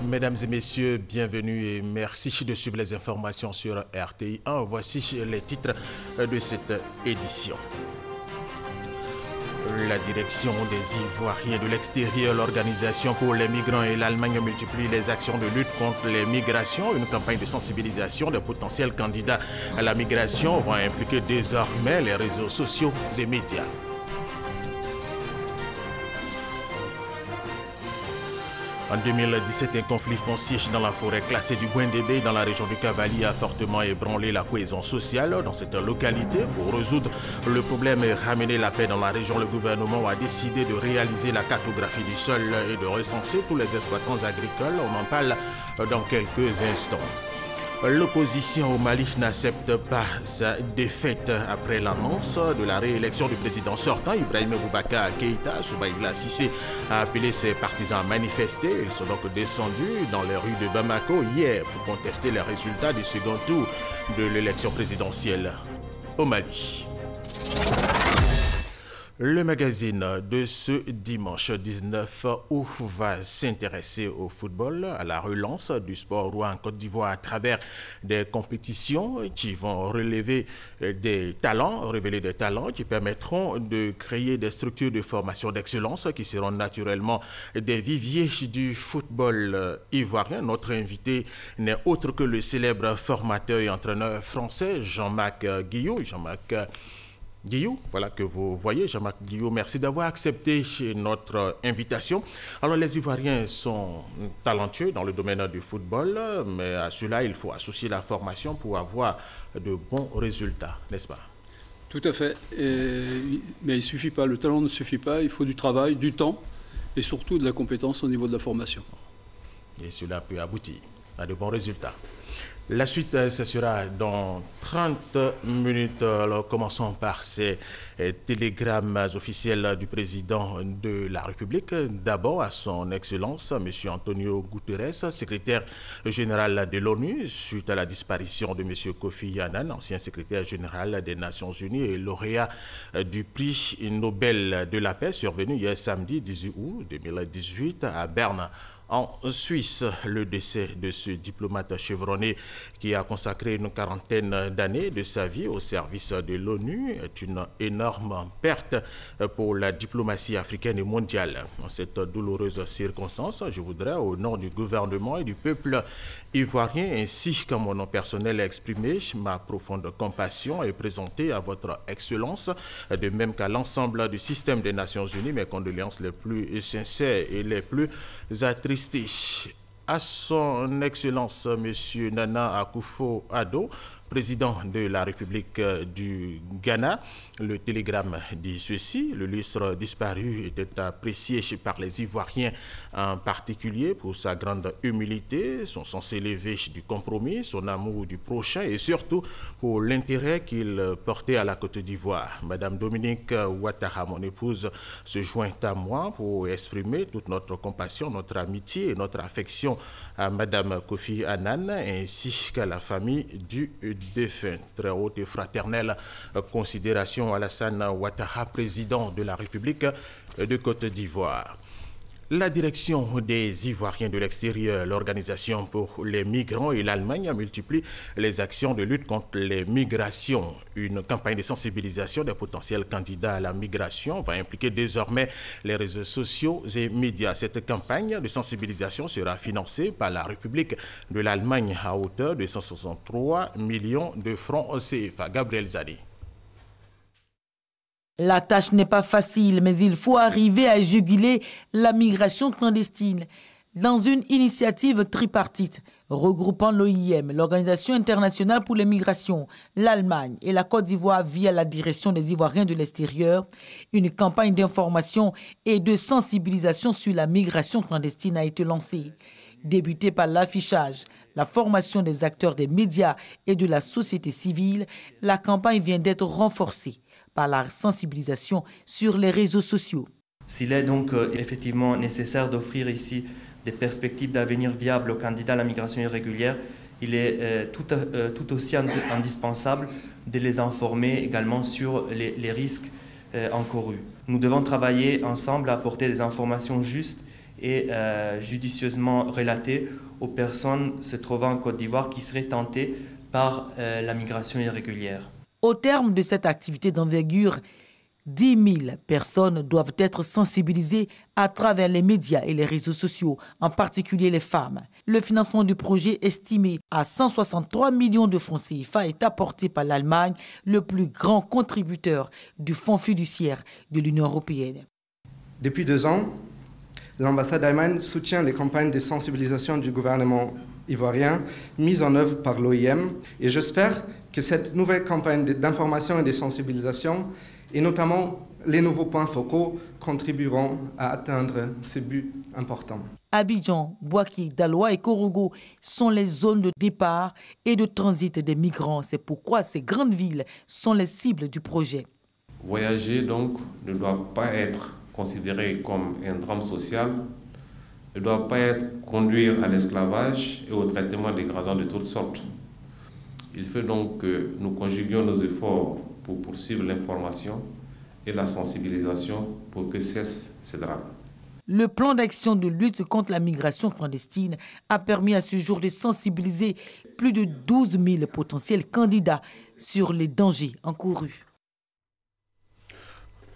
Mesdames et messieurs, bienvenue et merci de suivre les informations sur RTI 1. Voici les titres de cette édition. La direction des Ivoiriens de l'extérieur, l'Organisation pour les migrants et l'Allemagne multiplient les actions de lutte contre les migrations. Une campagne de sensibilisation des potentiels candidats à la migration va impliquer désormais les réseaux sociaux et médias. En 2017, un conflit foncier dans la forêt classée du Bouindébé dans la région du Cavalier a fortement ébranlé la cohésion sociale dans cette localité. Pour résoudre le problème et ramener la paix dans la région, le gouvernement a décidé de réaliser la cartographie du sol et de recenser tous les exploitants agricoles. On en parle dans quelques instants. L'opposition au Mali n'accepte pas sa défaite après l'annonce de la réélection du président sortant, Ibrahim Boubacar Keïta. Soumaïla Cissé a appelé ses partisans à manifester. Ils sont donc descendus dans les rues de Bamako hier pour contester les résultats du second tour de l'élection présidentielle au Mali. Le magazine de ce dimanche 19 août va s'intéresser au football, à la relance du sport roi en Côte d'Ivoire à travers des compétitions qui vont révéler des talents qui permettront de créer des structures de formation d'excellence qui seront naturellement des viviers du football ivoirien. Notre invité n'est autre que le célèbre formateur et entraîneur français Jean-Marc Guillou. Guillou, voilà que vous voyez, Jean-Marc Guillou, merci d'avoir accepté notre invitation. Alors les Ivoiriens sont talentueux dans le domaine du football, mais à cela il faut associer la formation pour avoir de bons résultats, n'est-ce pas? Tout à fait, mais il ne suffit pas, le talent ne suffit pas, il faut du travail, du temps et surtout de la compétence au niveau de la formation. Et cela peut aboutir à de bons résultats. La suite, ce sera dans 30 minutes. Alors, commençons par ces télégrammes officiels du président de la République. D'abord, à son Excellence, M. Antonio Guterres, secrétaire général de l'ONU, suite à la disparition de M. Kofi Annan, ancien secrétaire général des Nations Unies et lauréat du prix Nobel de la paix, survenu hier samedi 18 août 2018 à Berne. En Suisse, le décès de ce diplomate chevronné qui a consacré une quarantaine d'années de sa vie au service de l'ONU est une énorme perte pour la diplomatie africaine et mondiale. En cette douloureuse circonstance, je voudrais, au nom du gouvernement et du peuple ivoirien, ainsi qu'à mon nom personnel, exprimer ma profonde compassion et présenter à votre Excellence, de même qu'à l'ensemble du système des Nations Unies, mes condoléances les plus sincères et les plus attristées. À son Excellence, M. Nana Akufo-Addo, président de la République du Ghana, le télégramme dit ceci: le lustre disparu était apprécié par les Ivoiriens en particulier pour sa grande humilité, son sens élevé du compromis, son amour du prochain et surtout pour l'intérêt qu'il portait à la Côte d'Ivoire. Madame Dominique Ouattara, mon épouse, se joint à moi pour exprimer toute notre compassion, notre amitié et notre affection à Madame Kofi Annan ainsi qu'à la famille du défunt. Très haute et fraternelle considération à Alassane Ouattara, président de la République de Côte d'Ivoire. La direction des Ivoiriens de l'extérieur, l'Organisation pour les migrants et l'Allemagne multiplient les actions de lutte contre les migrations. Une campagne de sensibilisation des potentiels candidats à la migration va impliquer désormais les réseaux sociaux et médias. Cette campagne de sensibilisation sera financée par la République de l'Allemagne à hauteur de 163 millions de francs CFA. Gabriel Zadi. La tâche n'est pas facile, mais il faut arriver à juguler la migration clandestine. Dans une initiative tripartite regroupant l'OIM, l'Organisation internationale pour les migrations, l'Allemagne et la Côte d'Ivoire via la direction des Ivoiriens de l'extérieur, une campagne d'information et de sensibilisation sur la migration clandestine a été lancée. Débutée par l'affichage, la formation des acteurs des médias et de la société civile, la campagne vient d'être renforcée par la sensibilisation sur les réseaux sociaux. S'il est donc effectivement nécessaire d'offrir ici des perspectives d'avenir viables aux candidats à la migration irrégulière, il est tout aussi indispensable de les informer également sur les risques encourus. Nous devons travailler ensemble à apporter des informations justes et judicieusement relatée aux personnes se trouvant en Côte d'Ivoire qui seraient tentées par la migration irrégulière. Au terme de cette activité d'envergure, 10 000 personnes doivent être sensibilisées à travers les médias et les réseaux sociaux, en particulier les femmes. Le financement du projet, estimé à 163 millions de francs CFA, est apporté par l'Allemagne, le plus grand contributeur du fonds fiduciaire de l'Union européenne. Depuis 2 ans, l'ambassade d'Allemagne soutient les campagnes de sensibilisation du gouvernement ivoirien mises en œuvre par l'OIM et j'espère que cette nouvelle campagne d'information et de sensibilisation et notamment les nouveaux points focaux contribueront à atteindre ces buts importants. Abidjan, Bouaké, Daloa et Korogo sont les zones de départ et de transit des migrants. C'est pourquoi ces grandes villes sont les cibles du projet. Voyager donc ne doit pas être considéré comme un drame social, ne doit pas être conduire à l'esclavage et au traitement dégradant de toutes sortes. Il faut donc que nous conjuguions nos efforts pour poursuivre l'information et la sensibilisation pour que cesse ces drames. Le plan d'action de lutte contre la migration clandestine a permis à ce jour de sensibiliser plus de 12 000 potentiels candidats sur les dangers encourus.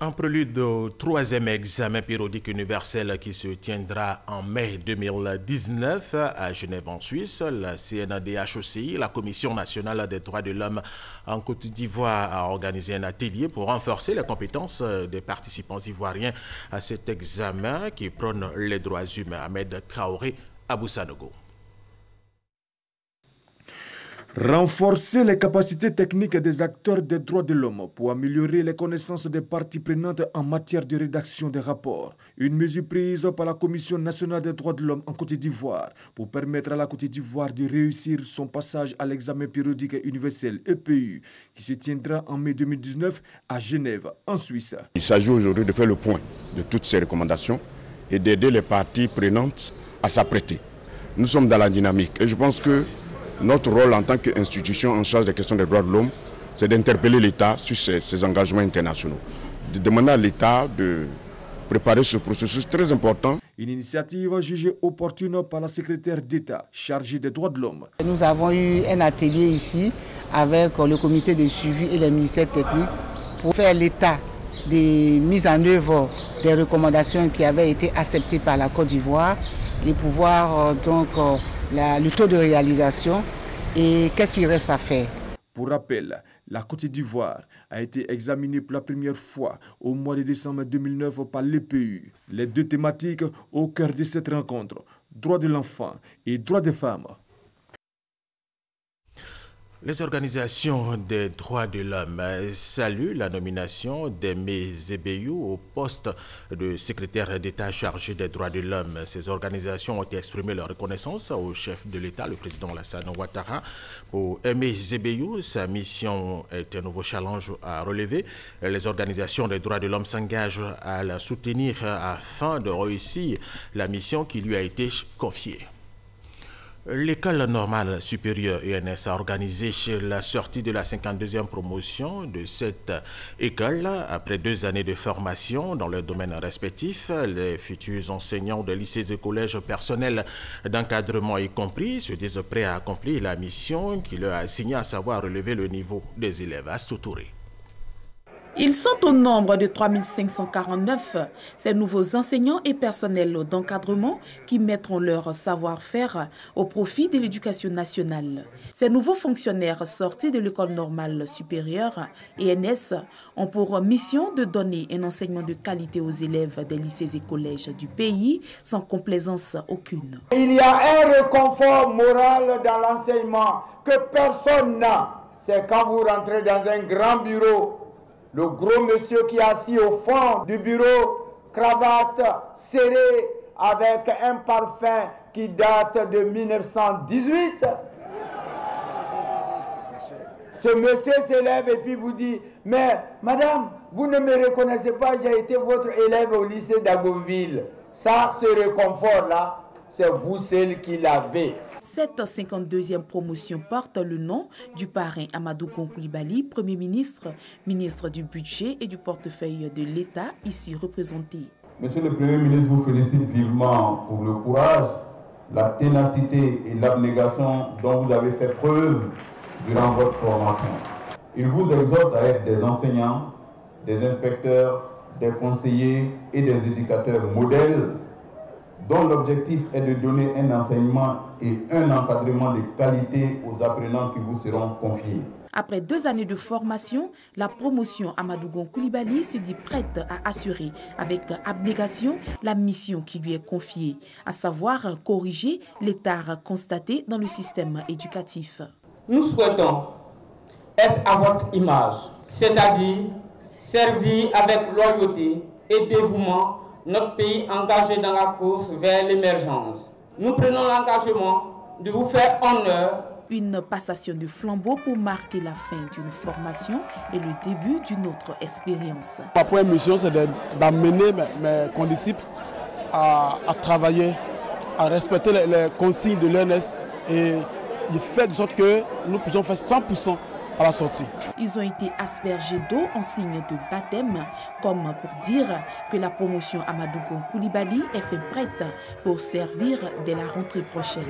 En prélude au 3e examen périodique universel qui se tiendra en mai 2019 à Genève en Suisse, la CNDH-OCI, la Commission nationale des droits de l'homme en Côte d'Ivoire, a organisé un atelier pour renforcer les compétences des participants ivoiriens à cet examen qui prône les droits humains. Ahmed Traoré, Abou Sanogo. Renforcer les capacités techniques des acteurs des droits de l'homme pour améliorer les connaissances des parties prenantes en matière de rédaction des rapports. Une mesure prise par la Commission nationale des droits de l'homme en Côte d'Ivoire pour permettre à la Côte d'Ivoire de réussir son passage à l'examen périodique universel EPU qui se tiendra en mai 2019 à Genève, en Suisse. Il s'agit aujourd'hui de faire le point de toutes ces recommandations et d'aider les parties prenantes à s'apprêter. Nous sommes dans la dynamique et je pense que notre rôle en tant qu'institution en charge des questions des droits de l'homme, c'est d'interpeller l'État sur ses engagements internationaux, de demander à l'État de préparer ce processus très important. Une initiative jugée opportune par la secrétaire d'État chargée des droits de l'homme. Nous avons eu un atelier ici avec le comité de suivi et les ministères techniques pour faire l'état des mises en œuvre des recommandations qui avaient été acceptées par la Côte d'Ivoire et pouvoir le taux de réalisation et qu'est-ce qu'il reste à faire. Pour rappel, la Côte d'Ivoire a été examinée pour la première fois au mois de décembre 2009 par l'EPU. Les 2 thématiques au cœur de cette rencontre, droits de l'enfant et droits des femmes. Les organisations des droits de l'homme saluent la nomination d'Aimé Zébéyou au poste de secrétaire d'État chargé des droits de l'homme. Ces organisations ont exprimé leur reconnaissance au chef de l'État, le président Alassane Ouattara. Pour Aimé Zébéyou, sa mission est un nouveau challenge à relever. Les organisations des droits de l'homme s'engagent à la soutenir afin de réussir la mission qui lui a été confiée. L'école normale supérieure ENS a organisé la sortie de la 52e promotion de cette école. Après 2 années de formation dans leurs domaines respectifs, les futurs enseignants des lycées et collèges personnels d'encadrement y compris se disent prêts à accomplir la mission qui leur a assigné, à savoir relever le niveau des élèves. Astou Touré. Ils sont au nombre de 3549, ces nouveaux enseignants et personnels d'encadrement qui mettront leur savoir-faire au profit de l'éducation nationale. Ces nouveaux fonctionnaires sortis de l'école normale supérieure, ENS, ont pour mission de donner un enseignement de qualité aux élèves des lycées et collèges du pays sans complaisance aucune. Il y a un réconfort moral dans l'enseignement que personne n'a. C'est quand vous rentrez dans un grand bureau, le gros monsieur qui est assis au fond du bureau, cravate serrée avec un parfum qui date de 1918. Ce monsieur s'élève et puis vous dit « Mais madame, vous ne me reconnaissez pas, j'ai été votre élève au lycée d'Agoville. » Ça, ce réconfort-là, c'est vous seul qui l'avez. Cette 52e promotion porte le nom du parrain Amadou Coulibaly, Premier ministre, ministre du Budget et du portefeuille de l'État, ici représenté. Monsieur le Premier ministre vous félicite vivement pour le courage, la ténacité et l'abnégation dont vous avez fait preuve durant votre formation. Il vous exhorte à être des enseignants, des inspecteurs, des conseillers et des éducateurs modèles dont l'objectif est de donner un enseignement et un encadrement de qualité aux apprenants qui vous seront confiés. Après 2 années de formation, la promotion Amadou Gon Coulibaly se dit prête à assurer avec abnégation la mission qui lui est confiée, à savoir corriger l'écart constaté dans le système éducatif. Nous souhaitons être à votre image, c'est-à-dire servir avec loyauté et dévouement notre pays engagé dans la course vers l'émergence. Nous prenons l'engagement de vous faire honneur. Une passation de flambeau pour marquer la fin d'une formation et le début d'une autre expérience. Ma première mission, c'est d'amener mes condisciples à travailler, à respecter les consignes de l'ENS et de faire de sorte que nous puissions faire 100% à la sortie. Ils ont été aspergés d'eau en signe de baptême, comme pour dire que la promotion Amadou Gon Coulibaly est fait prête pour servir dès la rentrée prochaine.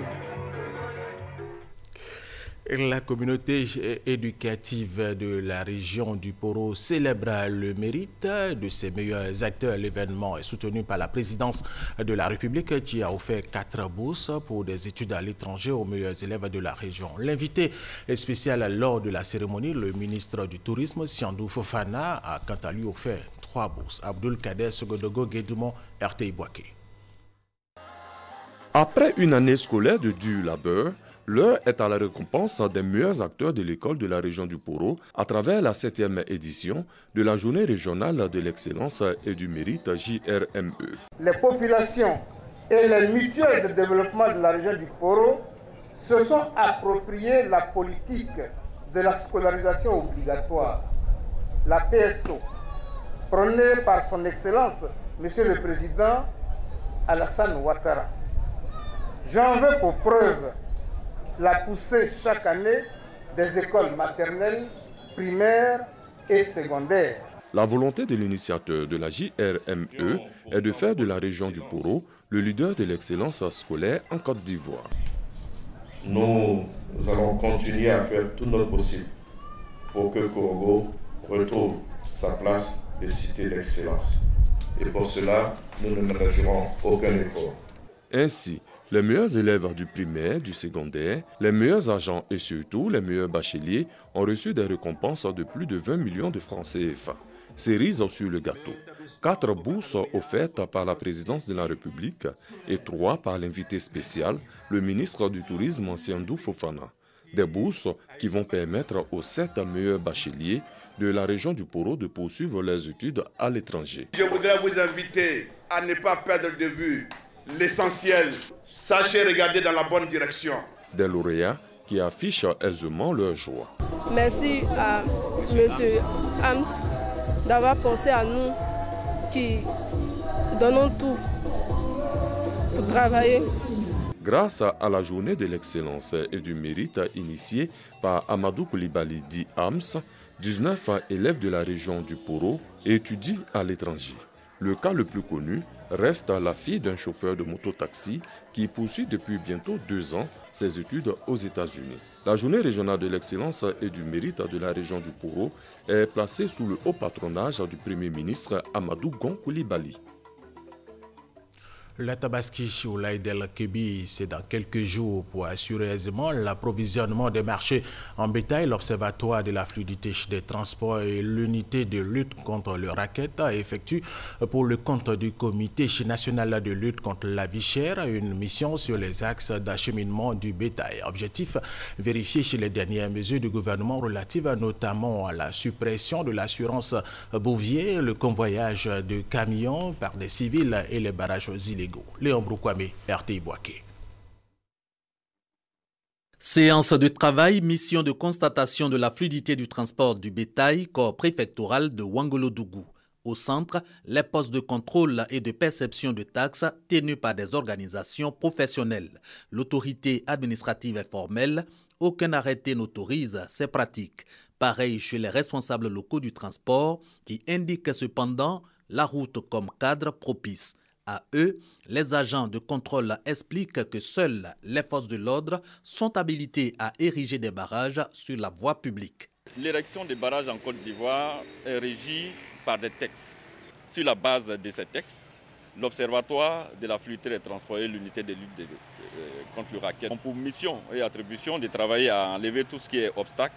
La communauté éducative de la région du Poro célèbre le mérite de ses meilleurs acteurs. L'événement est soutenu par la présidence de la République qui a offert 4 bourses pour des études à l'étranger aux meilleurs élèves de la région. L'invité spécial lors de la cérémonie, le ministre du Tourisme, Siandou Fofana, a quant à lui offert 3 bourses. Abdul Kader Sogodogo Guédumon, RTI Boaké. Après une année scolaire de dur labeur, l'heure est à la récompense des meilleurs acteurs de l'école de la région du Poro à travers la 7e édition de la Journée régionale de l'excellence et du mérite JRME. Les populations et les mutuelles de développement de la région du Poro se sont appropriées la politique de la scolarisation obligatoire, la PSO, prônée par son Excellence, Monsieur le Président Alassane Ouattara. J'en veux pour preuve la poussée chaque année des écoles maternelles, primaires et secondaires. La volonté de l'initiateur de la JRME est de faire de la région du Poro le leader de l'excellence scolaire en Côte d'Ivoire. Nous allons continuer à faire tout notre possible pour que Korogo retrouve sa place de cité d'excellence. Et pour cela, nous ne ménagerons aucun effort. Ainsi, les meilleurs élèves du primaire, du secondaire, les meilleurs agents et surtout les meilleurs bacheliers ont reçu des récompenses de plus de 20 millions de francs CFA. Cerise sur le gâteau. 4 bourses offertes par la présidence de la République et 3 par l'invité spécial, le ministre du Tourisme, Siandou Fofana. Des bourses qui vont permettre aux 7 meilleurs bacheliers de la région du Poro de poursuivre leurs études à l'étranger. Je voudrais vous inviter à ne pas perdre de vue l'essentiel. Sachez regarder dans la bonne direction. Des lauréats qui affichent aisément leur joie. Merci à M. Hams d'avoir pensé à nous qui donnons tout pour travailler. Grâce à la journée de l'excellence et du mérite initiée par Amadou Coulibaly dit Hams, 19 élèves de la région du Poro étudient à l'étranger. Le cas le plus connu reste la fille d'un chauffeur de moto-taxi qui poursuit depuis bientôt 2 ans ses études aux États-Unis. La journée régionale de l'excellence et du mérite de la région du Poro est placée sous le haut patronage du Premier ministre Amadou Gon Coulibaly. La Tabaski ou l'Aïdel Kébi, c'est dans quelques jours pour assurer aisément l'approvisionnement des marchés en bétail. L'Observatoire de la fluidité des transports et l'unité de lutte contre le racket effectuent pour le compte du Comité national de lutte contre la vie chère une mission sur les axes d'acheminement du bétail. Objectif, vérifier chez les dernières mesures du gouvernement relatives notamment à la suppression de l'assurance bouvier, le convoyage de camions par des civils et les barrages illégaux. Léon Broukwame, RTI Boaké. Séance de travail, mission de constatation de la fluidité du transport du bétail, corps préfectoral de Ouangolodougou. Au centre, les postes de contrôle et de perception de taxes tenus par des organisations professionnelles. L'autorité administrative est formelle, aucun arrêté n'autorise ces pratiques. Pareil chez les responsables locaux du transport qui indiquent cependant la route comme cadre propice. À eux, les agents de contrôle expliquent que seules les forces de l'ordre sont habilitées à ériger des barrages sur la voie publique. L'érection des barrages en Côte d'Ivoire est régie par des textes. Sur la base de ces textes, l'Observatoire de la fluidité des transports et l'unité de lutte contre le racket ont pour mission et attribution de travailler à enlever tout ce qui est obstacle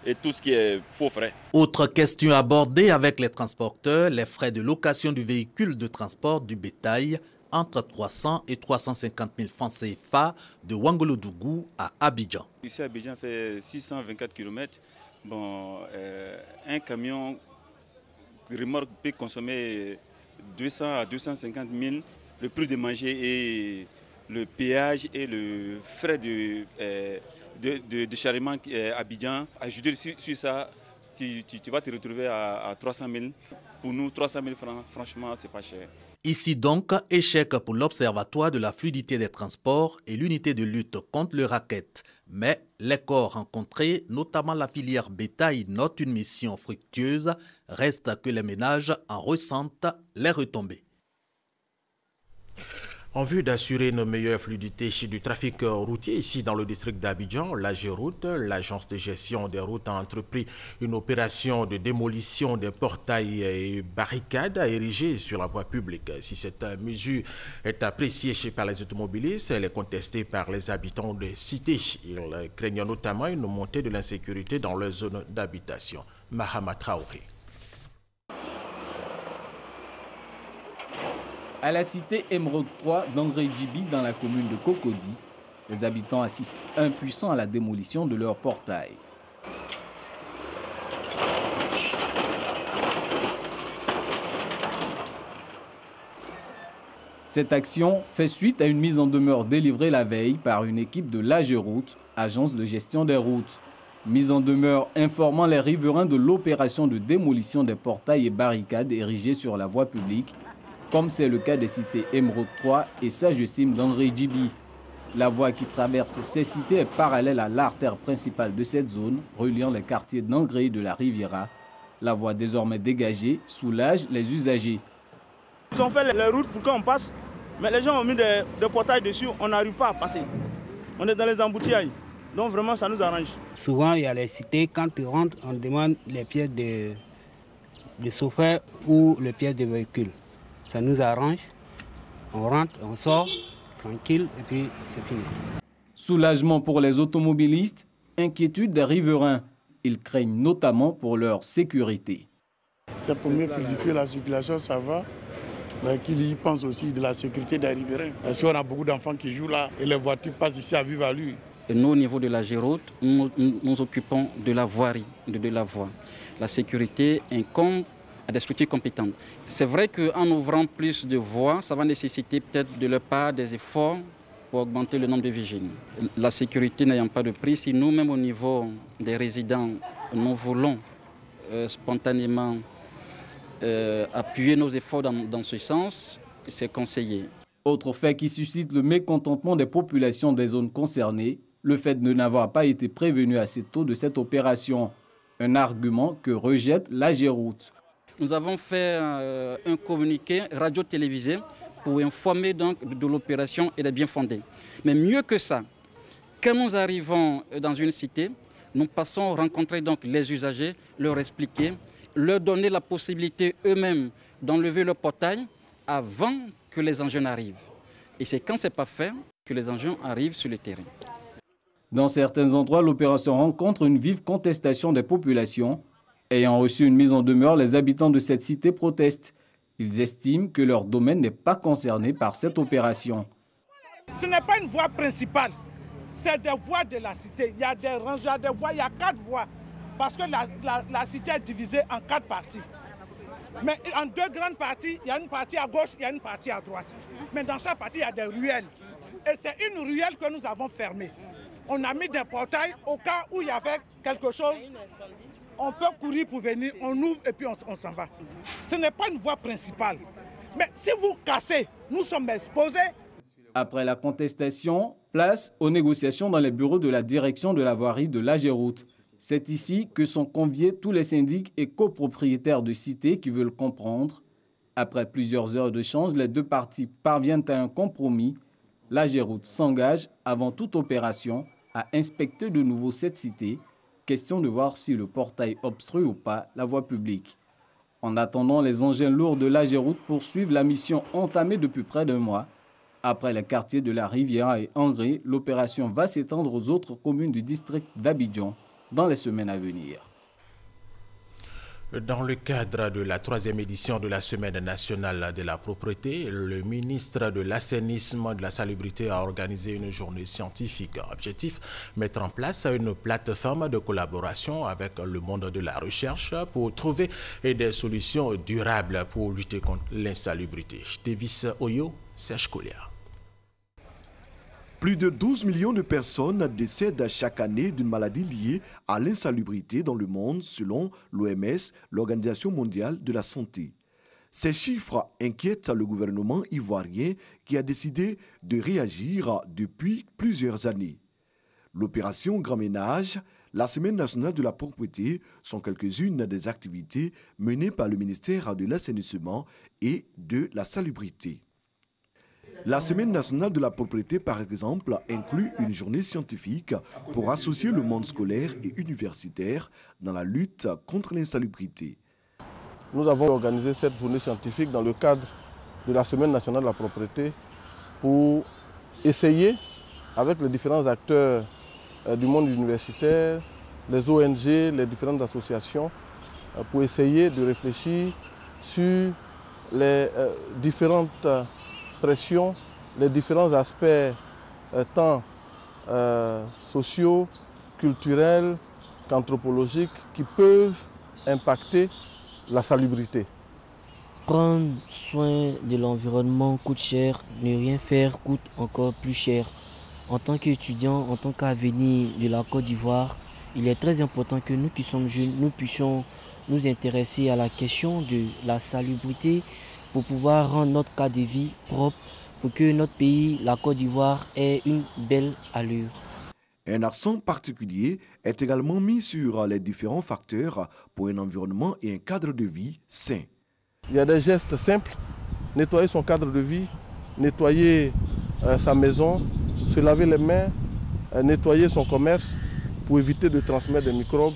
et tout ce qui est faux frais. Autre question abordée avec les transporteurs, les frais de location du véhicule de transport du bétail entre 300 et 350 000 francs CFA de Ouangolodougou à Abidjan. Ici Abidjan fait 624 km. Bon, un camion remorque peut consommer 200 à 250 000. Le prix de manger et le péage et le frais de chargement Abidjan. Ajouter sur ça, tu vas te retrouver à 300 000. Pour nous, 300 000 francs, franchement, c'est pas cher. Ici donc, échec pour l'Observatoire de la fluidité des transports et l'unité de lutte contre le racket. Mais les corps rencontrés, notamment la filière bétail, notent une mission fructueuse. Reste que les ménages en ressentent les retombées. En vue d'assurer une meilleure fluidité du trafic routier ici dans le district d'Abidjan, l'AGEROUTE, l'agence de gestion des routes, a entrepris une opération de démolition des portails et barricades érigées sur la voie publique. Si cette mesure est appréciée par les automobilistes, elle est contestée par les habitants des cités. Ils craignent notamment une montée de l'insécurité dans leurs zones d'habitation. Mahama Traoré. À la cité Émeraude 3 d'André Djibi dans la commune de Cocody, les habitants assistent impuissants à la démolition de leur portail. Cette action fait suite à une mise en demeure délivrée la veille par une équipe de l'AGEROUTE, agence de gestion des routes. Mise en demeure informant les riverains de l'opération de démolition des portails et barricades érigés sur la voie publique, comme c'est le cas des cités Émeraude 3 et Sagessim d'André Djibi. La voie qui traverse ces cités est parallèle à l'artère principale de cette zone, reliant les quartiers d'Angré et de la Riviera. La voie désormais dégagée soulage les usagers. Ils ont fait les routes pour qu'on passe, mais les gens ont mis des portails dessus, on n'arrive pas à passer. On est dans les embouteillages, donc vraiment ça nous arrange. Souvent il y a les cités, quand tu rentres, on demande les pièces de chauffeur ou les pièces de véhicule. Ça nous arrange, on rentre, on sort, tranquille, et puis c'est fini. Soulagement pour les automobilistes, inquiétude des riverains. Ils craignent notamment pour leur sécurité. C'est pour mieux fluidifier la circulation, ça va, mais qu'ils y pensent aussi de la sécurité des riverains. Parce qu'on a beaucoup d'enfants qui jouent là, et les voitures passent ici à vive allure. Nous, au niveau de la GEROUTE, nous occupons de la voirie, de la voie. La sécurité incombe à des structures compétentes. C'est vrai qu'en ouvrant plus de voies, ça va nécessiter peut-être de leur part des efforts pour augmenter le nombre de vigiles. La sécurité n'ayant pas de prix, si nous-mêmes au niveau des résidents, nous voulons spontanément appuyer nos efforts dans ce sens, c'est conseillé. Autre fait qui suscite le mécontentement des populations des zones concernées, le fait de n'avoir pas été prévenu assez tôt de cette opération. Un argument que rejette l'AGEROUTE. Nous avons fait un communiqué radio-télévisé pour informer donc de l'opération et des bien fondés. Mais mieux que ça, quand nous arrivons dans une cité, nous passons rencontrer donc les usagers, leur expliquer, leur donner la possibilité eux-mêmes d'enlever le portail avant que les engins arrivent. Et c'est quand ce n'est pas fait que les engins arrivent sur le terrain. Dans certains endroits, l'opération rencontre une vive contestation des populations. Ayant reçu une mise en demeure, les habitants de cette cité protestent. Ils estiment que leur domaine n'est pas concerné par cette opération. Ce n'est pas une voie principale, c'est des voies de la cité. Il y a des rangées de voies, il y a 4 voies. Parce que la cité est divisée en 4 parties. Mais en 2 grandes parties, il y a une partie à gauche, il y a une partie à droite. Mais dans chaque partie, il y a des ruelles. Et c'est une ruelle que nous avons fermée. On a mis des portails au cas où il y avait quelque chose. On peut courir pour venir, on ouvre et puis on s'en va. Ce n'est pas une voie principale. Mais si vous cassez, nous sommes exposés. Après la contestation, place aux négociations dans les bureaux de la direction de la voirie de l'AGEROUTE. C'est ici que sont conviés tous les syndics et copropriétaires de cités qui veulent comprendre Après plusieurs heures d'échange, les deux parties parviennent à un compromis. L'AGEROUTE s'engage, avant toute opération, à inspecter de nouveau cette cité. Question de voir si le portail obstrue ou pas la voie publique. En attendant, les engins lourds de l'AGEROUTE poursuivent la mission entamée depuis près d'un mois. Après les quartiers de la Riviera et Angré, l'opération va s'étendre aux autres communes du district d'Abidjan dans les semaines à venir. Dans le cadre de la 3e édition de la Semaine nationale de la propreté, le ministre de l'Assainissement et de la Salubrité a organisé une journée scientifique. Objectif, mettre en place une plateforme de collaboration avec le monde de la recherche pour trouver des solutions durables pour lutter contre l'insalubrité. Davis Oyo, Serge Kolia. Plus de 12 millions de personnes décèdent chaque année d'une maladie liée à l'insalubrité dans le monde, selon l'OMS, l'Organisation mondiale de la santé. Ces chiffres inquiètent le gouvernement ivoirien qui a décidé de réagir depuis plusieurs années. L'opération Grand Ménage, la Semaine nationale de la propreté sont quelques-unes des activités menées par le ministère de l'Assainissement et de la Salubrité. La Semaine nationale de la propreté, par exemple, inclut une journée scientifique pour associer le monde scolaire et universitaire dans la lutte contre l'insalubrité. Nous avons organisé cette journée scientifique dans le cadre de la Semaine nationale de la propreté pour essayer, avec les différents acteurs du monde universitaire, les ONG, les différentes associations, pour essayer de réfléchir sur les différentes pressions, les différents aspects tant sociaux, culturels qu'anthropologiques qui peuvent impacter la salubrité. Prendre soin de l'environnement coûte cher, ne rien faire coûte encore plus cher. En tant qu'étudiant, en tant qu'avenir de la Côte d'Ivoire, il est très important que nous qui sommes jeunes, nous puissions nous intéresser à la question de la salubrité pour pouvoir rendre notre cadre de vie propre, pour que notre pays, la Côte d'Ivoire, ait une belle allure. Un accent particulier est également mis sur les différents facteurs pour un environnement et un cadre de vie sain. Il y a des gestes simples, nettoyer son cadre de vie, nettoyer sa maison, se laver les mains, nettoyer son commerce pour éviter de transmettre des microbes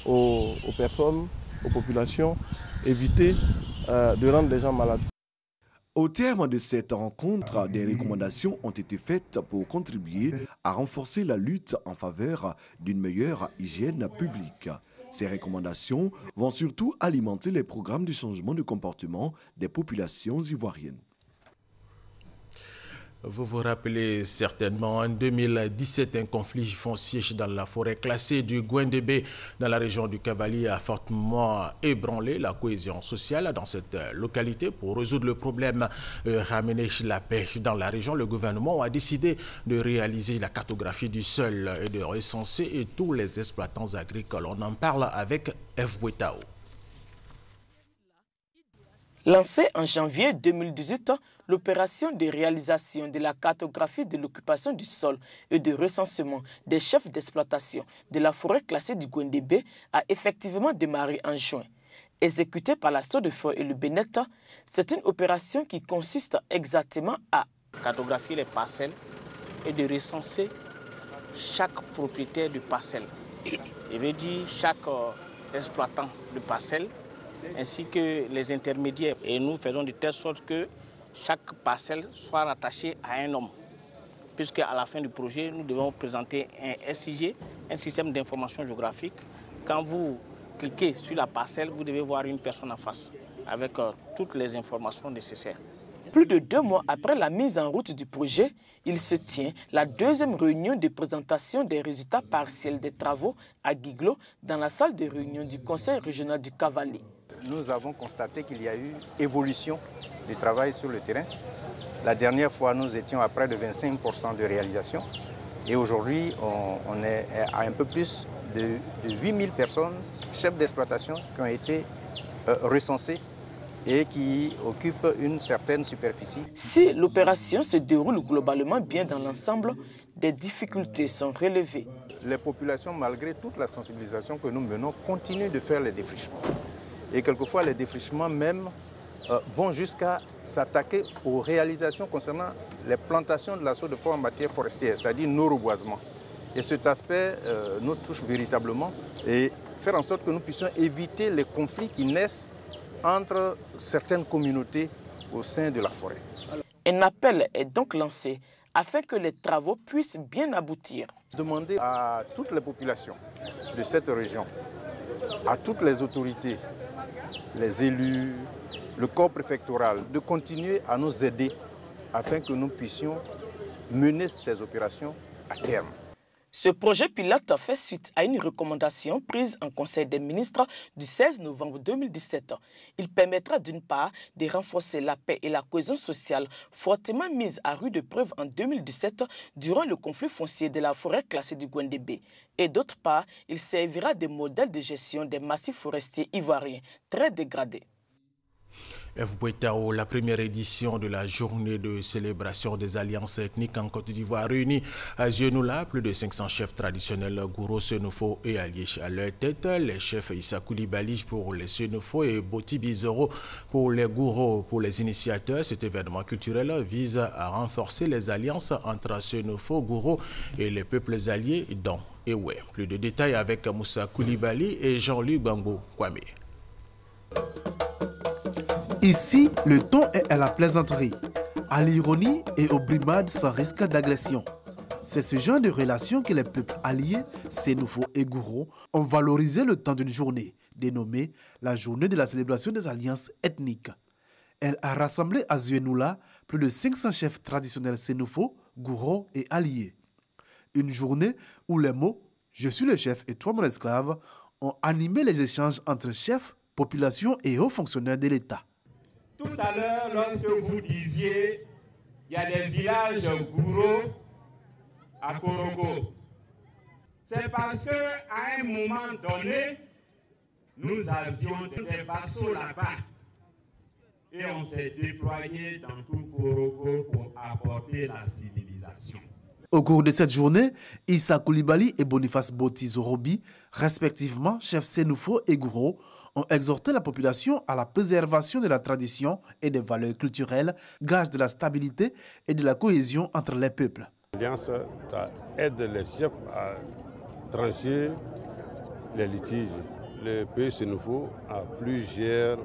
aux personnes, aux populations, éviter de rendre les gens malades. Au terme de cette rencontre, des recommandations ont été faites pour contribuer à renforcer la lutte en faveur d'une meilleure hygiène publique. Ces recommandations vont surtout alimenter les programmes de changement de comportement des populations ivoiriennes. Vous vous rappelez certainement, en 2017, un conflit foncier dans la forêt classée du Gwendébé dans la région du Cavalier a fortement ébranlé la cohésion sociale dans cette localité. Pour résoudre le problème, ramener la paix dans la région, le gouvernement a décidé de réaliser la cartographie du sol et de recenser tous les exploitants agricoles. On en parle avec F. Bouetao. Lancée en janvier 2018, l'opération de réalisation de la cartographie de l'occupation du sol et de recensement des chefs d'exploitation de la forêt classée du Gwendébé a effectivement démarré en juin. Exécutée par la SODEFOR et le BNET, c'est une opération qui consiste exactement à cartographier les parcelles et de recenser chaque propriétaire de parcelle. Je veux dire chaque exploitant de parcelle, ainsi que les intermédiaires. Et nous faisons de telle sorte que chaque parcelle soit rattachée à un homme. Puisque à la fin du projet, nous devons présenter un SIG, un système d'information géographique. Quand vous cliquez sur la parcelle, vous devez voir une personne en face, avec toutes les informations nécessaires. Plus de 2 mois après la mise en route du projet, il se tient la 2e réunion de présentation des résultats partiels des travaux à Guiglo dans la salle de réunion du Conseil régional du Cavalier. Nous avons constaté qu'il y a eu évolution du travail sur le terrain. La dernière fois, nous étions à près de 25% de réalisation. Et aujourd'hui, on est à un peu plus de 8000 personnes, chefs d'exploitation, qui ont été recensés et qui occupent une certaine superficie. Si l'opération se déroule globalement bien dans l'ensemble, des difficultés sont relevées. Les populations, malgré toute la sensibilisation que nous menons, continuent de faire les défrichements. Et quelquefois, les défrichements même vont jusqu'à s'attaquer aux réalisations concernant les plantations de l'assaut de forêt en matière forestière, c'est-à-dire nos reboisements. Et cet aspect nous touche véritablement et faire en sorte que nous puissions éviter les conflits qui naissent entre certaines communautés au sein de la forêt. Un appel est donc lancé afin que les travaux puissent bien aboutir. Demander à toutes les populations de cette région, à toutes les autorités, les élus, le corps préfectoral, de continuer à nous aider afin que nous puissions mener ces opérations à terme. Ce projet pilote fait suite à une recommandation prise en Conseil des ministres du 16 novembre 2017. Il permettra d'une part de renforcer la paix et la cohésion sociale fortement mise à rude preuve en 2017 durant le conflit foncier de la forêt classée du Gwendébé. Et d'autre part, il servira de modèle de gestion des massifs forestiers ivoiriens très dégradés. La première édition de la journée de célébration des alliances ethniques en Côte d'Ivoire réunit à Zionoula plus de 500 chefs traditionnels Gouro, Senufo et alliés à leur tête. Les chefs Issa Koulibaly pour les Senufo et Boti Bizoro pour les Gouro. Pour les initiateurs, cet événement culturel vise à renforcer les alliances entre Senufo, Gouro et les peuples alliés dans Ewe. Plus de détails avec Moussa Koulibaly et Jean-Luc Bambo Kwame. Ici, le ton est à la plaisanterie, à l'ironie et aux brimades sans risque d'agression. C'est ce genre de relation que les peuples alliés, Senufo et Gouro, ont valorisé le temps d'une journée, dénommée la journée de la célébration des alliances ethniques. Elle a rassemblé à Zionoula plus de 500 chefs traditionnels Senufo, Gouro et alliés. Une journée où les mots « Je suis le chef et toi mon esclave » ont animé les échanges entre chefs, population et hauts fonctionnaires de l'État. Tout à l'heure, lorsque vous disiez il y a des villages Gouro à Korogo, c'est parce qu'à un moment donné, nous avions des vassaux là-bas et on s'est déployé dans tout Korogo pour apporter la civilisation. Au cours de cette journée, Issa Koulibaly et Boniface Boti Zorobi, respectivement chefs Senufo et Gouro, ont exhorté la population à la préservation de la tradition et des valeurs culturelles, gage de la stabilité et de la cohésion entre les peuples. L'Alliance aide les chefs à trancher les litiges. Le pays Senufo a plusieurs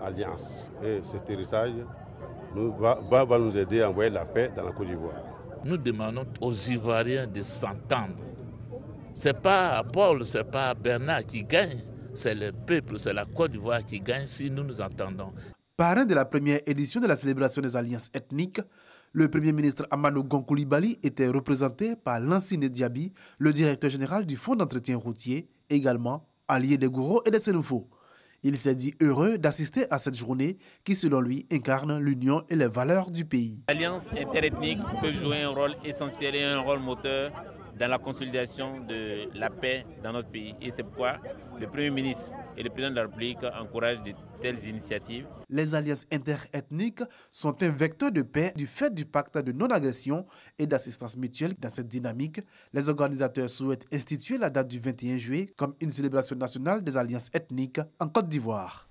alliances et cet héritage va nous aider à envoyer la paix dans la Côte d'Ivoire. Nous demandons aux Ivoiriens de s'entendre. Ce n'est pas Paul, ce n'est pas Bernard qui gagne. C'est le peuple, c'est la Côte d'Ivoire qui gagne si nous nous entendons. Parrain de la première édition de la célébration des alliances ethniques, le Premier ministre Amadou Gon Coulibaly était représenté par Lansine Diaby, le directeur général du Fonds d'entretien routier, également allié des Gouro et des Senufo. Il s'est dit heureux d'assister à cette journée qui, selon lui, incarne l'union et les valeurs du pays. L'alliance interethnique peut jouer un rôle essentiel et un rôle moteur dans la consolidation de la paix dans notre pays. Et c'est pourquoi le Premier ministre et le Président de la République encouragent de telles initiatives. Les alliances interethniques sont un vecteur de paix du fait du pacte de non-agression et d'assistance mutuelle. Dans cette dynamique, les organisateurs souhaitent instituer la date du 21 juillet comme une célébration nationale des alliances ethniques en Côte d'Ivoire.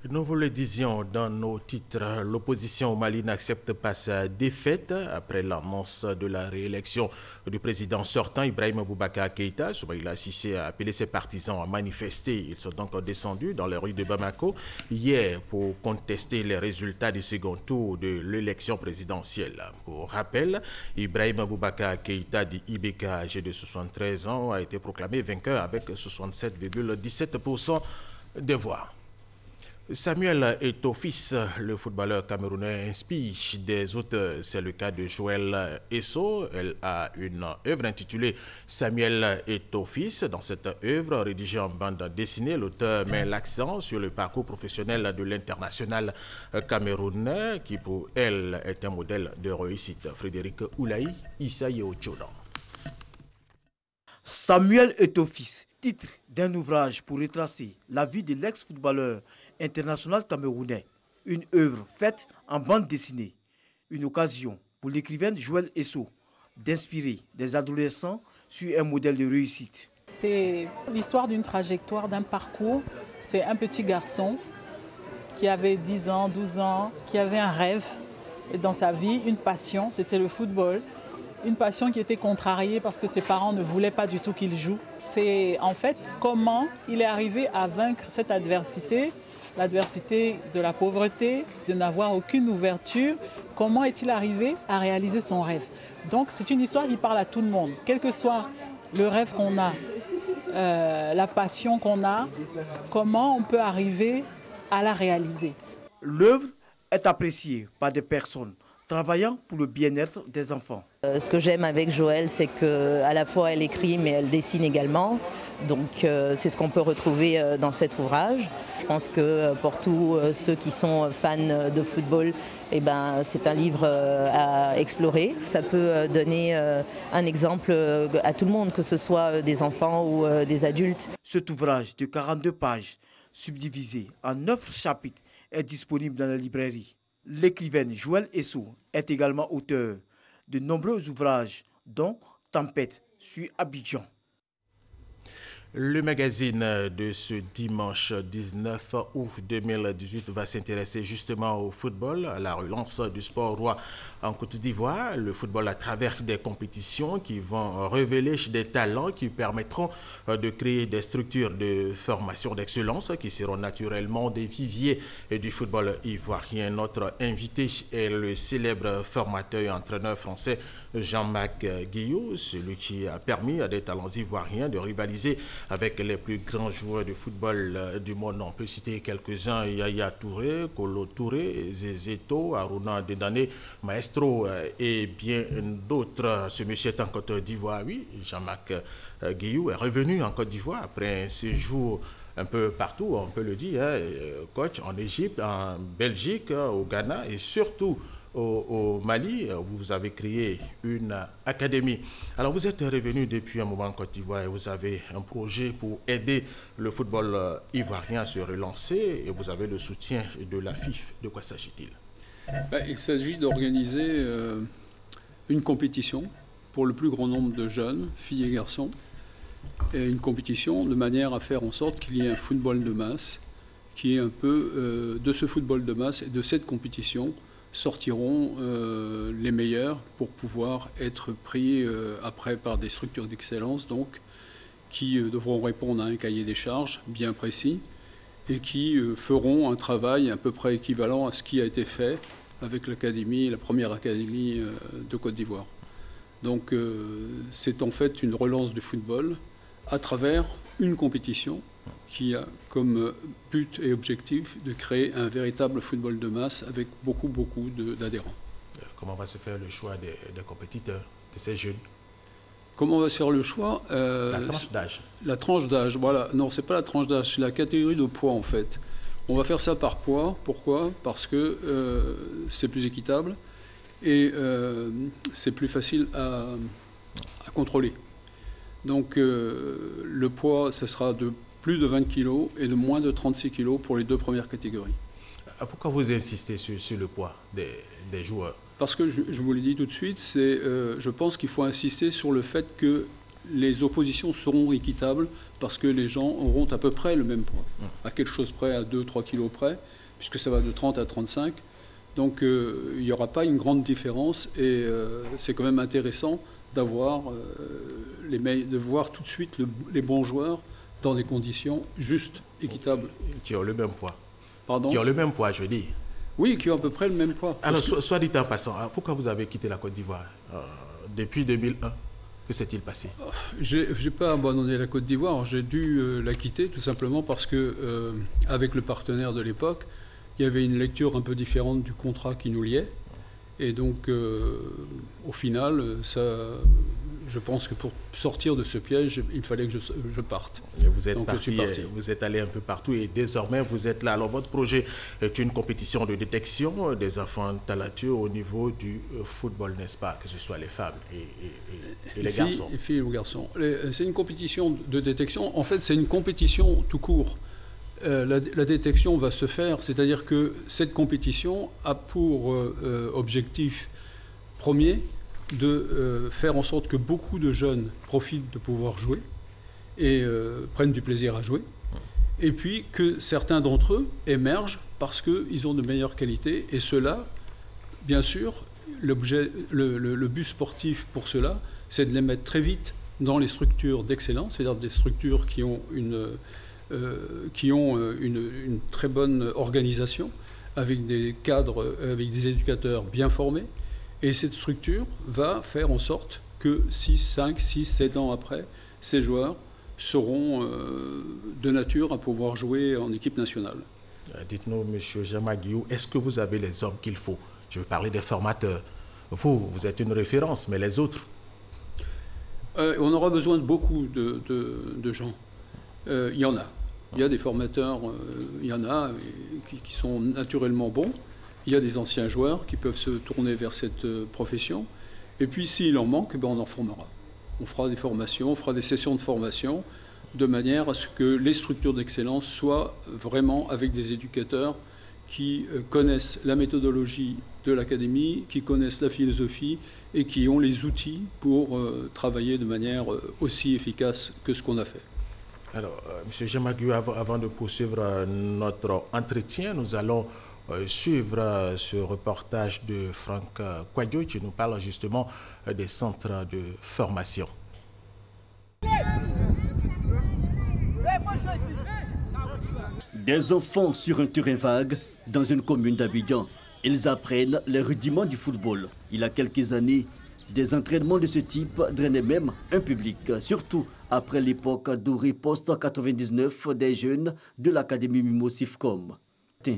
Nous vous le disions dans nos titres, l'opposition au Mali n'accepte pas sa défaite après l'annonce de la réélection du président sortant Ibrahim Boubacar Keïta. Soumaïla Cissé a appelé ses partisans à manifester. Ils sont donc descendus dans les rues de Bamako hier pour contester les résultats du second tour de l'élection présidentielle. Pour rappel, Ibrahim Boubacar Keïta dit IBK, âgé de 73 ans, a été proclamé vainqueur avec 67,17% des voix. Samuel Eto'o-Fils, le footballeur camerounais, inspire des autres. C'est le cas de Joël Esso. Elle a une œuvre intitulée Samuel Eto'o-Fils. Dans cette œuvre, rédigée en bande dessinée, l'auteur met l'accent sur le parcours professionnel de l'international camerounais, qui pour elle est un modèle de réussite. Frédéric Oulaï, Issa Yeochodan. Samuel Eto'o-Fils, titre d'un ouvrage pour retracer la vie de l'ex-footballeur international camerounais. Une œuvre faite en bande dessinée. Une occasion pour l'écrivaine Joël Esso d'inspirer des adolescents sur un modèle de réussite. C'est l'histoire d'une trajectoire, d'un parcours. C'est un petit garçon qui avait 10 ans, 12 ans, qui avait un rêve dans sa vie, une passion, c'était le football. Une passion qui était contrariée parce que ses parents ne voulaient pas du tout qu'il joue. C'est en fait comment il est arrivé à vaincre cette adversité, l'adversité de la pauvreté, de n'avoir aucune ouverture. Comment est-il arrivé à réaliser son rêve? Donc c'est une histoire qui parle à tout le monde, quel que soit le rêve qu'on a, la passion qu'on a, comment on peut arriver à la réaliser. L'œuvre est appréciée par des personnes travaillant pour le bien-être des enfants. Ce que j'aime avec Joëlle, c'est qu'à la fois elle écrit mais elle dessine également. Donc c'est ce qu'on peut retrouver dans cet ouvrage. Je pense que pour tous ceux qui sont fans de football, eh ben, c'est un livre à explorer. Ça peut donner un exemple à tout le monde, que ce soit des enfants ou des adultes. Cet ouvrage de 42 pages, subdivisé en 9 chapitres, est disponible dans la librairie. L'écrivaine Joëlle Essou est également auteur de nombreux ouvrages, dont Tempête sur Abidjan. Le magazine de ce dimanche 19 août 2018 va s'intéresser justement au football, à la relance du sport roi en Côte d'Ivoire. Le football à travers des compétitions qui vont révéler des talents qui permettront de créer des structures de formation d'excellence qui seront naturellement des viviers du football ivoirien. Notre invité est le célèbre formateur et entraîneur français Jean-Marc Guillot, celui qui a permis à des talents ivoiriens de rivaliser avec les plus grands joueurs de football du monde. On peut citer quelques-uns: Yaya Touré, Kolo Touré, Zézéto, Aruna Dedane, Maestro et bien d'autres. Ce monsieur est en Côte d'Ivoire, oui. Jean-Marc Guillot est revenu en Côte d'Ivoire après un séjour un peu partout, on peut le dire, coach, en Égypte, en Belgique, au Ghana et surtout au Mali. Vous avez créé une académie. Alors vous êtes revenu depuis un moment en Côte d'Ivoire et vous avez un projet pour aider le football ivoirien à se relancer et vous avez le soutien de la FIF. De quoi s'agit-il? Il s'agit d'organiser une compétition pour le plus grand nombre de jeunes, filles et garçons, et une compétition de manière à faire en sorte qu'il y ait un football de masse, qui est un peu de ce football de masse et de cette compétition sortiront les meilleurs pour pouvoir être pris après par des structures d'excellence, donc qui devront répondre à un cahier des charges bien précis et qui feront un travail à peu près équivalent à ce qui a été fait avec l'académie, la première académie de Côte d'Ivoire. Donc c'est en fait une relance du football à travers une compétition qui a comme but et objectif de créer un véritable football de masse avec beaucoup d'adhérents. Comment va se faire le choix des compétiteurs, de ces jeunes? Comment va se faire le choix? La tranche d'âge. La tranche d'âge, voilà. Non, c'est pas la tranche d'âge, c'est la catégorie de poids en fait. On va faire ça par poids. Pourquoi? Parce que c'est plus équitable et c'est plus facile à contrôler. Donc le poids, ce sera de plus de 20 kg et de moins de 36 kg pour les deux premières catégories. Pourquoi vous insistez sur le poids des joueurs? Parce que je vous l'ai dit tout de suite, je pense qu'il faut insister sur le fait que les oppositions seront équitables parce que les gens auront à peu près le même poids, à quelque chose près, à 2-3 kg près, puisque ça va de 30 à 35. Donc il n'y aura pas une grande différence et c'est quand même intéressant d'avoir de voir tout de suite les bons joueurs dans des conditions justes, équitables. Qui ont le même poids. Pardon? Qui ont le même poids, je dis. Oui, qui ont à peu près le même poids. Alors, soit dit en passant, pourquoi vous avez quitté la Côte d'Ivoire depuis 2001? Que s'est-il passé? Je n'ai pas abandonné la Côte d'Ivoire. J'ai dû la quitter tout simplement parce que, avec le partenaire de l'époque, il y avait une lecture un peu différente du contrat qui nous liait. Et donc, au final, je pense que pour sortir de ce piège, il fallait que je parte. Et vous êtes donc, parti, vous êtes allé un peu partout et désormais vous êtes là. Alors votre projet est une compétition de détection des enfants talentueux au niveau du football, n'est-ce pas? Que ce soit les femmes et les garçons. Les filles et les garçons. C'est une compétition de détection. En fait, c'est une compétition tout court. La détection va se faire, c'est-à-dire que cette compétition a pour objectif premier de faire en sorte que beaucoup de jeunes profitent de pouvoir jouer et prennent du plaisir à jouer. et puis que certains d'entre eux émergent parce qu'ils ont de meilleures qualités. Et cela, bien sûr, le but sportif pour cela, c'est de les mettre très vite dans les structures d'excellence, c'est-à-dire des structures qui ont une très bonne organisation, avec des cadres, avec des éducateurs bien formés. Et cette structure va faire en sorte que 5, 6, 7 ans après, ces joueurs seront de nature à pouvoir jouer en équipe nationale. Dites-nous, M. Jama Guiou, est-ce que vous avez les hommes qu'il faut? Je veux parler des formateurs. Vous êtes une référence, mais les autres? On aura besoin de beaucoup de gens. Il y en a. Il y a des formateurs, il y en a qui sont naturellement bons. Il y a des anciens joueurs qui peuvent se tourner vers cette profession. Et puis, s'il en manque, on en formera. On fera des formations, on fera des sessions de formation, de manière à ce que les structures d'excellence soient vraiment avec des éducateurs qui connaissent la méthodologie de l'académie, qui connaissent la philosophie et qui ont les outils pour travailler de manière aussi efficace que ce qu'on a fait. Alors, M. Jama Guiou, avant de poursuivre notre entretien, nous allons suivre ce reportage de Franck Kouadio qui nous parle justement des centres de formation. Des enfants sur un terrain vague dans une commune d'Abidjan. Ils apprennent les rudiments du football. Il y a quelques années, des entraînements de ce type drainaient même un public, surtout après l'époque dorée post-99 des jeunes de l'Académie Mimo-Sifcom.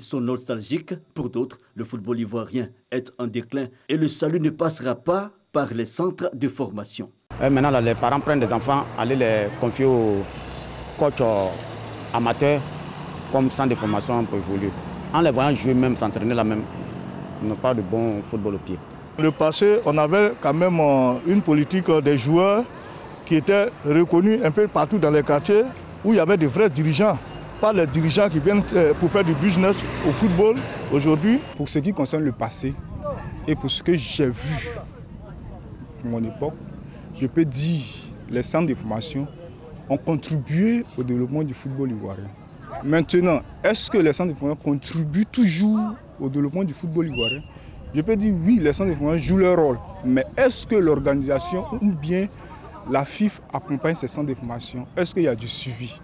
Sont nostalgiques, pour d'autres, le football ivoirien est en déclin et le salut ne passera pas par les centres de formation. Maintenant, là, les parents prennent des enfants, aller les confier aux coachs amateurs comme centre de formation pour évoluer. En les voyant jouer même, s'entraîner là même, ils n'ont pas de bon football au pied. Le passé, on avait quand même une politique des joueurs qui était reconnue un peu partout dans les quartiers où il y avait de vrais dirigeants. Pas les dirigeants qui viennent pour faire du business au football aujourd'hui. Pour ce qui concerne le passé et pour ce que j'ai vu à mon époque, je peux dire que les centres de formation ont contribué au développement du football ivoirien. Maintenant, est-ce que les centres de formation contribuent toujours au développement du football ivoirien? Je peux dire oui, les centres de formation jouent leur rôle, mais est-ce que l'organisation ou bien la FIF accompagne ces centres de formation? Est-ce qu'il y a du suivi?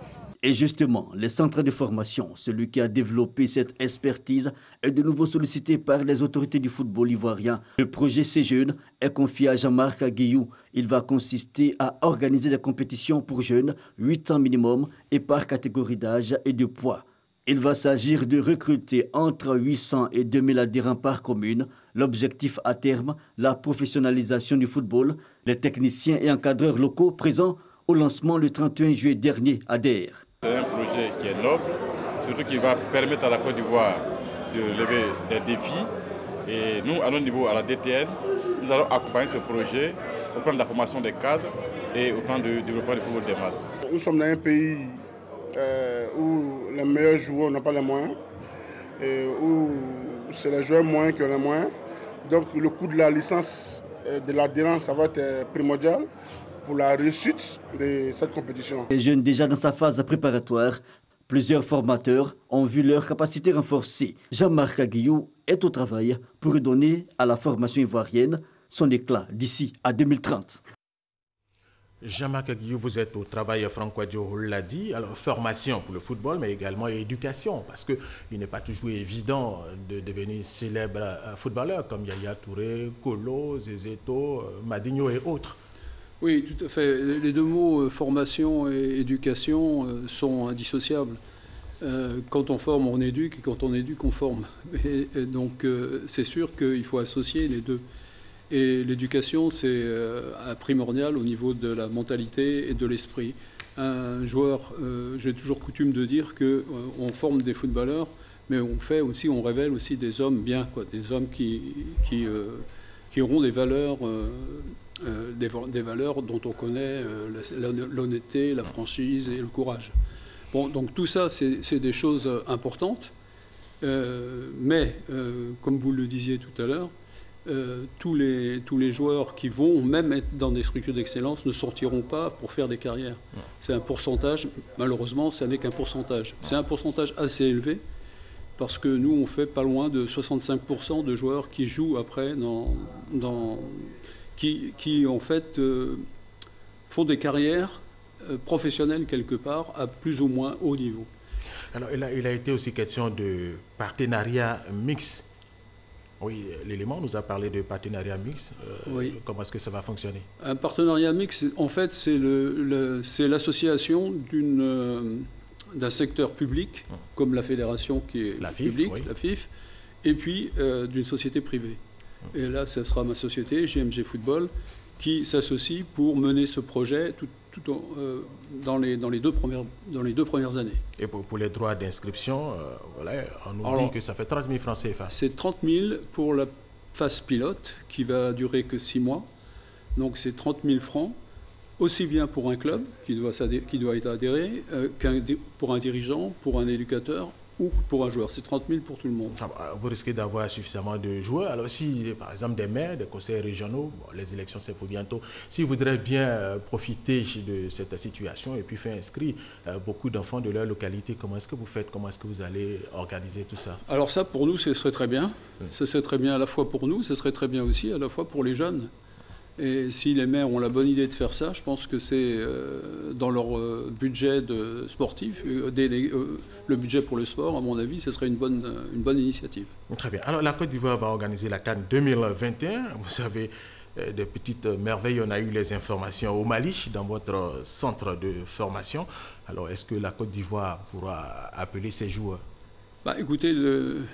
Et justement, les centres de formation, celui qui a développé cette expertise, est de nouveau sollicité par les autorités du football ivoirien. Le projet C-Jeunes est confié à Jean-Marc Guiou. Il va consister à organiser des compétitions pour jeunes, 8 ans minimum, et par catégorie d'âge et de poids. Il va s'agir de recruter entre 800 et 2000 adhérents par commune. L'objectif à terme, la professionnalisation du football. Les techniciens et encadreurs locaux présents au lancement le 31 juillet dernier adhèrent. C'est un projet qui est noble, surtout qui va permettre à la Côte d'Ivoire de lever des défis. Et nous, à notre niveau, à la DTN, nous allons accompagner ce projet au plan de la formation des cadres et au plan du développement du football des masses. Nous sommes dans un pays où les meilleurs joueurs n'ont pas les moyens, et où c'est les joueurs moyens qui ont les moyens. Donc le coût de la licence de l'adhérence, ça va être primordial pour la réussite de cette compétition. Les jeunes déjà dans sa phase préparatoire, plusieurs formateurs ont vu leur capacité renforcée. Jean-Marc Guiou est au travail pour redonner à la formation ivoirienne son éclat d'ici à 2030. Jean-Marc Guiou, vous êtes au travail, Franck Kouadio l'a dit, alors formation pour le football, mais également éducation, parce qu'il n'est pas toujours évident de devenir célèbre footballeur comme Yaya Touré, Kolo, Zézéto, Madinho et autres. Oui, tout à fait. Les deux mots formation et éducation sont indissociables. Quand on forme, on éduque, et quand on éduque, on forme. Et donc, c'est sûr qu'il faut associer les deux. Et l'éducation, c'est primordial au niveau de la mentalité et de l'esprit. Un joueur, j'ai toujours coutume de dire qu'on forme des footballeurs, mais on révèle aussi des hommes bien, quoi, des hommes qui auront des valeurs. Des valeurs dont on connaît l'honnêteté, la franchise et le courage. Bon, donc tout ça, c'est des choses importantes, mais comme vous le disiez tout à l'heure, tous les joueurs qui vont même être dans des structures d'excellence ne sortiront pas pour faire des carrières. C'est un pourcentage, malheureusement, ça n'est qu'un pourcentage. C'est un pourcentage assez élevé parce que nous, on fait pas loin de 65% de joueurs qui jouent après, qui en fait font des carrières professionnelles quelque part à plus ou moins haut niveau. Alors, il a été aussi question de partenariat mixte. Oui, l'élément nous a parlé de partenariat mixte. Oui. Comment est-ce que ça va fonctionner? Un partenariat mixte, en fait, c'est l'association d'un secteur public, comme la fédération qui est publique, la FIF, et puis d'une société privée. Et là, ce sera ma société, JMG Football, qui s'associe pour mener ce projet dans les deux premières années. Et pour les droits d'inscription, voilà, on nous dit que ça fait 30 000 francs CFA. C'est 30 000 pour la phase pilote, qui va durer que 6 mois. Donc c'est 30 000 francs, aussi bien pour un club qui doit être adhéré, pour un dirigeant, pour un éducateur, ou pour un joueur. C'est 30 000 pour tout le monde. Vous risquez d'avoir suffisamment de joueurs. Alors si, par exemple, des maires, des conseils régionaux, les élections c'est pour bientôt, s'ils voudraient bien profiter de cette situation et puis faire inscrire beaucoup d'enfants de leur localité, comment est-ce que vous faites? Comment est-ce que vous allez organiser tout ça? Alors ça, pour nous, ce serait très bien. Ce serait très bien à la fois pour nous, ce serait très bien aussi à la fois pour les jeunes. Et si les maires ont la bonne idée de faire ça, je pense que c'est dans leur budget sportif, le budget pour le sport, à mon avis, ce serait une bonne initiative. Très bien. Alors la Côte d'Ivoire va organiser la CAN 2021. Vous savez, des petites merveilles, on a eu les informations au Mali, dans votre centre de formation. Alors est-ce que la Côte d'Ivoire pourra appeler ses joueurs? Écoutez, le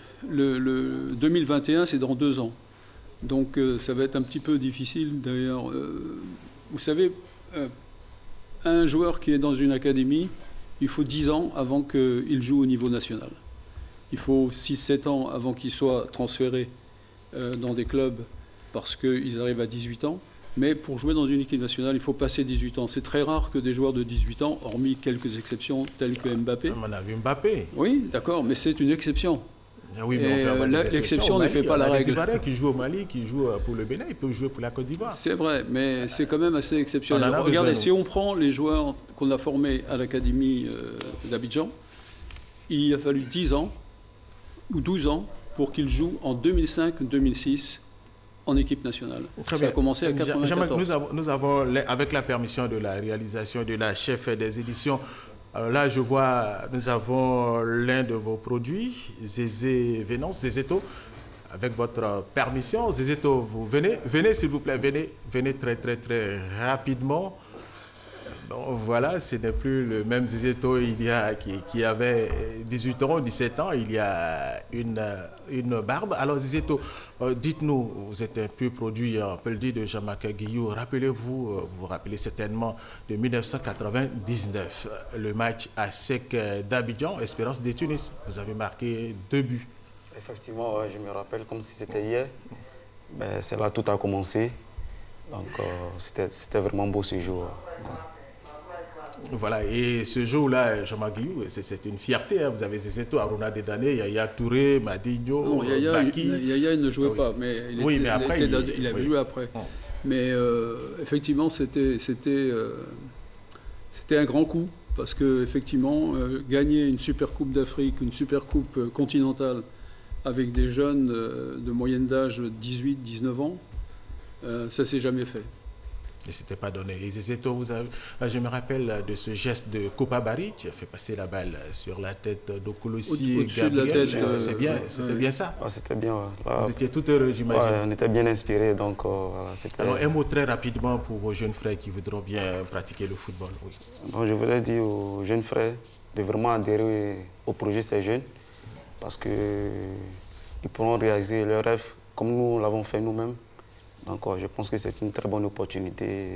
2021, c'est dans 2 ans. Donc ça va être un petit peu difficile d'ailleurs. Vous savez, un joueur qui est dans une académie, il faut 10 ans avant qu'il joue au niveau national. Il faut 6-7 ans avant qu'il soit transféré dans des clubs parce qu'ils arrivent à 18 ans. Mais pour jouer dans une équipe nationale, il faut passer 18 ans. C'est très rare que des joueurs de 18 ans, hormis quelques exceptions telles que Mbappé. On a vu Mbappé. Oui, d'accord, mais c'est une exception. Oui, mais l'exception ne fait pas la règle. Il y a des Ivoiriens qui jouent au Mali, qui jouent pour le Bénin, ils peuvent jouer pour la Côte d'Ivoire. C'est vrai, mais c'est quand même assez exceptionnel. Regardez, si on prend les joueurs qu'on a formés à l'Académie d'Abidjan, il a fallu 10 ans ou 12 ans pour qu'ils jouent en 2005-2006 en équipe nationale. Ça a commencé à 1994. Nous avons, avec la permission de la réalisation de la chef des éditions, alors là, je vois, nous avons l'un de vos produits, Zézé Vénance, Zézéto. Avec votre permission, Zézéto, vous venez s'il vous plaît, venez très rapidement. Bon, voilà, ce n'est plus le même Zézéto qui avait 18 ans, 17 ans, il y a une barbe. Alors Zézéto, dites-nous, vous êtes un peu produit, on peut le dire, de Jean-Marc Guillou. Rappelez-vous, vous rappelez certainement de 1999, le match à sec d'Abidjan, Espérance de Tunis. Vous avez marqué 2 buts. Effectivement, je me rappelle comme si c'était hier. C'est là que tout a commencé. Donc c'était vraiment beau ce jour. Voilà, et ce jour-là, Jean-Marc Guillou, c'est une fierté. Hein. Vous avez Zézéto, Aruna Dedane, Yaya Touré, Madinho, non, Yaya il ne jouait pas, mais il avait joué après. Oh. Mais effectivement, c'était un grand coup, parce qu'effectivement, gagner une super coupe d'Afrique, une super coupe continentale, avec des jeunes de moyenne d'âge 18-19 ans, ça ne s'est jamais fait. Et c'était pas donné. Et Zézéto, je me rappelle de ce geste de Copa Barry, qui a fait passer la balle sur la tête d'Okolosi. Au-dessus de la tête. C'était bien ça. Ouais, c'était bien. Ouais. Là, vous étiez tout heureux, j'imagine. Ouais, on était bien inspirés. Donc, alors, un mot très rapidement pour vos jeunes frères qui voudront bien pratiquer le football. Oui. Donc, je voudrais dire aux jeunes frères de vraiment adhérer au projet Ces Jeunes, parce qu'ils pourront réaliser leurs rêves comme nous l'avons fait nous-mêmes. Donc je pense que c'est une très bonne opportunité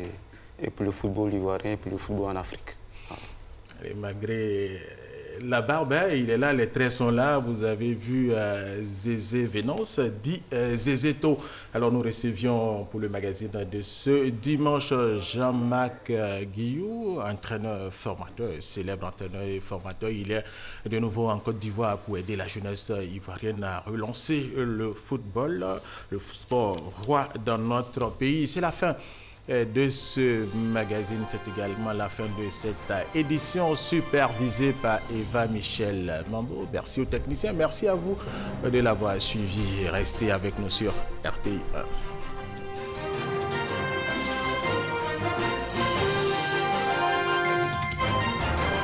et pour le football ivoirien et pour le football en Afrique. Et malgré la barbe, hein, il est là, les traits sont là. Vous avez vu Zézé Vénance, dit Zézéto. Alors nous recevions pour le magazine de ce dimanche Jean-Marc Guillou, entraîneur formateur, célèbre entraîneur et formateur. Il est de nouveau en Côte d'Ivoire pour aider la jeunesse ivoirienne à relancer le football, le sport roi dans notre pays. C'est la fin de ce magazine, c'est également la fin de cette édition supervisée par Eva Michel Mambo. Merci aux techniciens, merci à vous de l'avoir suivi. Restez avec nous sur RTI 1.